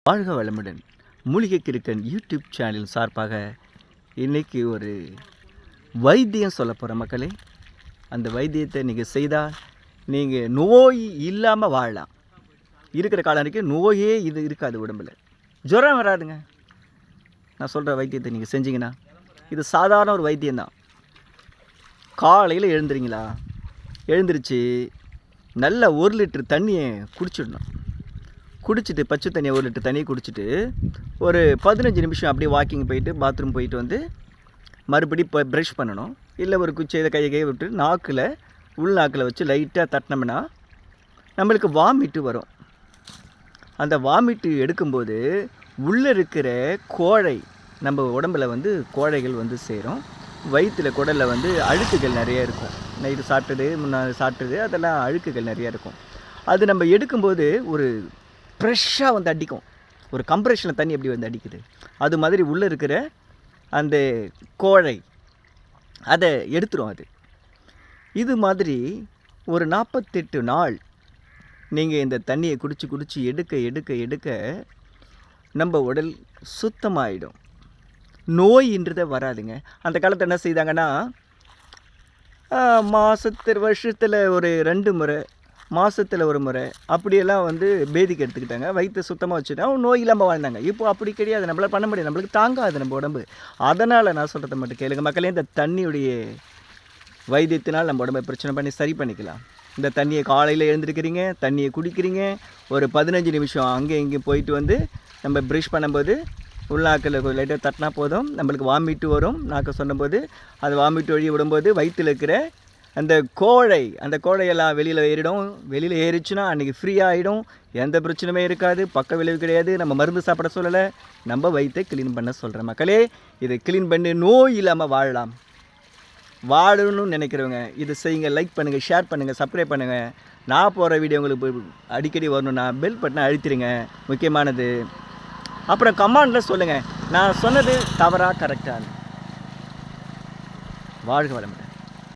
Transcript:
வாழ்க வளமுடன். மூலிகை கிறுக்கன் யூடியூப் சேனல் சார்பாக இன்றைக்கி ஒரு வைத்தியம் சொல்ல போகிறேன் மக்களே. அந்த வைத்தியத்தை நீங்கள் செய்தால் நீங்கள் நோய் இல்லாமல் வாழலாம். இருக்கிற காலம் வரைக்கும் நோயே இருக்காது உடம்பில். ஜுரம் வராதுங்க. நான் சொல்கிற வைத்தியத்தை நீங்கள் செஞ்சீங்கன்னா இது சாதாரண ஒரு வைத்தியம்தான். காலையில் எழுந்துறீங்களா, எழுந்திரிச்சு நல்ல 1 லிட்டர் தண்ணியை குடிச்சிடணும். குடிச்சிட்டு பச்சை தண்ணியை 1 லிட்டர் தண்ணியை குடிச்சிட்டு ஒரு 15 நிமிஷம் அப்படியே வாக்கிங் போயிட்டு பாத்ரூம் போயிட்டு வந்து மறுபடி இப்போ ப்ரஷ் பண்ணணும். இல்லை ஒரு குச்சியை கையை விட்டு நாக்கில் உள்நாக்கில் வச்சு லைட்டாக தட்டினோம்னா நம்மளுக்கு வாமிட்டு வரும். அந்த வாமிட்டு எடுக்கும்போது உள்ளே இருக்கிற கோழை நம்ம உடம்பில் வந்து கோழைகள் வந்து சேரும். வயிற்றில் குடலில் வந்து அழுக்குகள் நிறைய இருக்கும். நைட்டு சாப்பிட்டது முன்னாடி சாப்பிட்டது அதெல்லாம் அழுக்குகள் நிறையா இருக்கும். அது நம்ம எடுக்கும்போது ஒரு ஃப்ரெஷ்ஷாக வந்து அடிக்கும். ஒரு கம்ப்ரெஷனில் தண்ணி எப்படி வந்து அடிக்குது அது மாதிரி உள்ளே இருக்கிற அந்த கோழை அதை எடுத்துரும். அது இது மாதிரி ஒரு 48 நாள் நீங்கள் இந்த தண்ணியை குடித்து எடுக்க எடுக்க எடுக்க நம்ம உடல் சுத்தமாகிடும். நோயின்றதை வராதுங்க. அந்த காலத்தில் என்ன செய்தாங்கன்னா வருஷத்தில் ஒரு 2 முறை, மாதத்தில் 1 முறை அப்படியெல்லாம் வந்து பேதிக்கு எடுத்துக்கிட்டாங்க. வயிற்று சுத்தமாக வச்சுட்டா நோய் இல்லாமல் வாழ்ந்தாங்க. இப்போ அப்படி கிடையாது. நம்மளால் பண்ண முடியாது. நம்மளுக்கு தாங்காது நம்ம உடம்பு. அதனால் நான் சொல்கிறத மட்டும் கேளுங்க மக்களே. இந்த தண்ணியுடைய வைத்தியத்தினால் நம்ம உடம்பை பிரச்சனை பண்ணி சரி பண்ணிக்கலாம். இந்த தண்ணியை காலையில் எழுந்திருக்கிறீங்க, தண்ணியை குடிக்கிறீங்க, ஒரு 15 நிமிஷம் அங்கே இங்கே போயிட்டு வந்து நம்ம ப்ரஷ் பண்ணும்போது உள்நாக்கில் லைட்டாக தட்டினா போதும். நம்மளுக்கு வாமிட்டு வரும். நாக்க சொன்னபோது அது வாமிட்டு வழி விடும்போது வயிற்றில் இருக்கிற அந்த கோழையெல்லாம் வெளியில் ஏறிடும். வெளியில் ஏறிச்சுன்னா அன்றைக்கி ஃப்ரீயாகிடும். எந்த பிரச்சனையுமே இருக்காது. பக்க விளைவு கிடையாது. நம்ம மருந்து சாப்பிட சொல்லலை, நம்ம வயிற்றை க்ளீன் பண்ண சொல்கிறேன் மக்களே. இதை க்ளீன் பண்ணி நோய் இல்லாமல் வாழலாம். வாழணும்னு நினைக்கிறவங்க இதை செய்யுங்க. லைக் பண்ணுங்கள், ஷேர் பண்ணுங்கள், சப்ஸ்கிரைப் பண்ணுங்கள். நான் போகிற வீடியோ உங்களுக்கு அடிக்கடி வரணுன்னா பெல் பட்டனை அழுத்திடுங்க. முக்கியமானது. அப்புறம் கமெண்டில் சொல்லுங்கள் நான் சொன்னது தவறா கரெக்டாக. வாழ்க வளமுடன்.